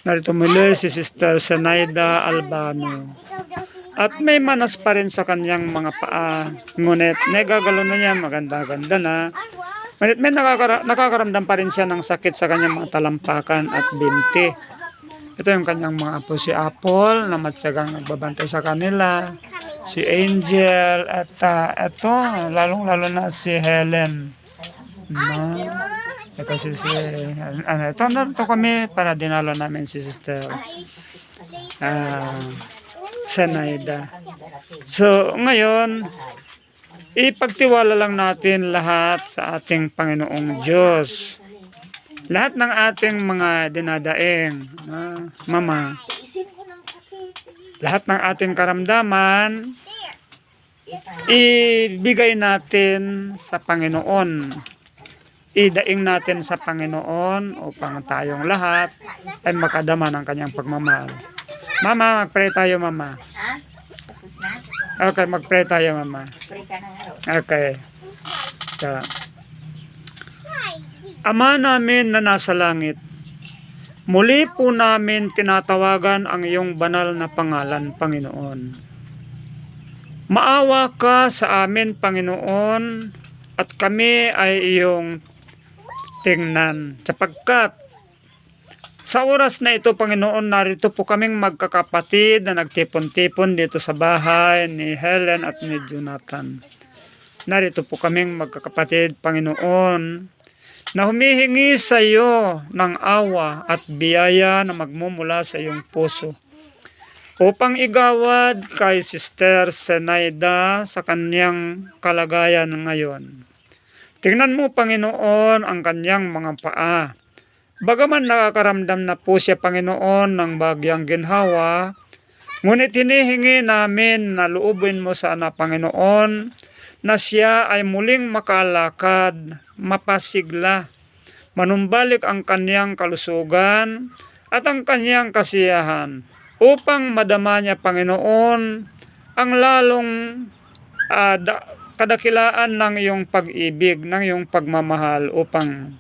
Narito muli si Sister Zenaida Albano. At may manas pa rin sa kanyang mga paa. Ngunit nagagalo na niya, maganda-ganda na. Ngunit may nakakaramdam pa rin siya ng sakit sa kanyang mga talampakan at binti. Ito yung kanyang mga apo, si Apple na matyagang nagbabantay sa kanila, si Angel, at ito, lalong-lalo na si Helen. No? Ito ito kami para dinalo namin si Sister Zenaida. So, ngayon, ipagtiwala lang natin lahat sa ating Panginoong Diyos. Lahat ng ating mga dinadaing, Mama. Lahat ng ating karamdaman, ibigay natin sa Panginoon. Idaing natin sa Panginoon upang tayong lahat ay makadama ng kanyang pagmamahal. Mama, mag-pray tayo, Mama. Ha? Tapos na? Okay, mag-pray tayo, Mama. Pray ka na nga. Okay. So, Ama namin na nasa langit, muli po namin tinatawagan ang iyong banal na pangalan, Panginoon. Maawa ka sa amin, Panginoon, at kami ay iyong tingnan. Sapagkat sa oras na ito, Panginoon, narito po kaming magkakapatid na nagtipon-tipon dito sa bahay ni Helen at ni Jonathan. Narito po kaming magkakapatid, Panginoon, na humihingi sa iyo ng awa at biyaya na magmumula sa iyong puso upang igawad kay Sister Zenaida sa kanyang kalagayan ngayon. Tingnan mo, Panginoon, ang kanyang mga paa. Bagaman nakakaramdam na po siya, Panginoon, ng bagyang ginhawa, ngunit hinihingi namin na loobin mo sana, Panginoon, na siya ay muling makalakad, mapasigla, manumbalik ang kanyang kalusugan at ang kanyang kasiyahan upang madama niya, Panginoon, ang lalong kadakilaan ng iyong pag-ibig, ng iyong pagmamahal upang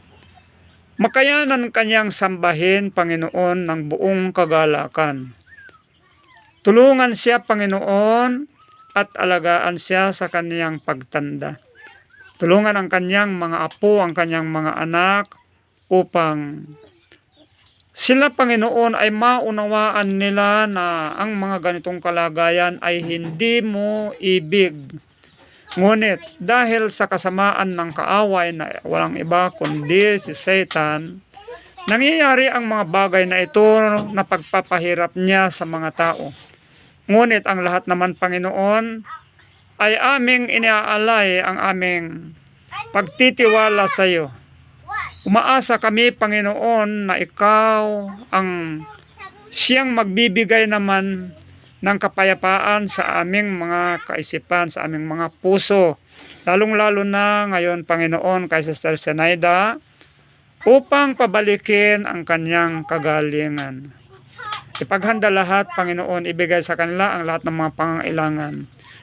makayanan kanyang sambahin, Panginoon, ng buong kagalakan. Tulungan siya, Panginoon, at alagaan siya sa kanyang pagtanda. Tulungan ang kanyang mga apo, ang kanyang mga anak, upang sila, Panginoon, ay maunawaan nila na ang mga ganitong kalagayan ay hindi mo ibig. Ngunit dahil sa kasamaan ng kaaway na walang iba kundi si Satan, nangyayari ang mga bagay na ito na pagpapahirap niya sa mga tao. Ngunit ang lahat naman, Panginoon, ay aming iniaalay ang aming pagtitiwala sa iyo. Umaasa kami, Panginoon, na ikaw ang siyang magbibigay naman ng kapayapaan sa aming mga kaisipan, sa aming mga puso. Lalong-lalo na ngayon, Panginoon, kay Sister Zenaida, upang pabalikin ang kanyang kagalingan. Ipaghanda lahat, Panginoon, ibigay sa kanila ang lahat ng mga pangangailangan.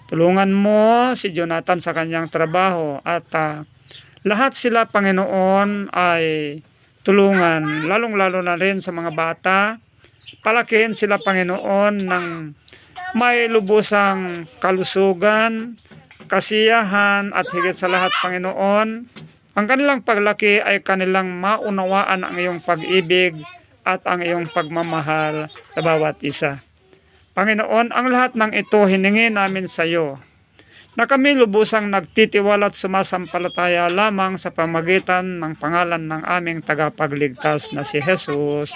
Tulungan mo si Jonathan sa kanyang trabaho at lahat sila, Panginoon, ay tulungan, lalong-lalo na rin sa mga bata. Palakihin sila, Panginoon, ng may lubusang kalusugan, kasiyahan, at higit sa lahat, Panginoon, ang kanilang paglaki ay kanilang maunawaan ang iyong pag-ibig at ang iyong pagmamahal sa bawat isa. Panginoon, ang lahat ng ito hiningi namin sa iyo, na kami lubusang nagtitiwala at sumasampalataya lamang sa pamagitan ng pangalan ng aming tagapagligtas na si Jesus.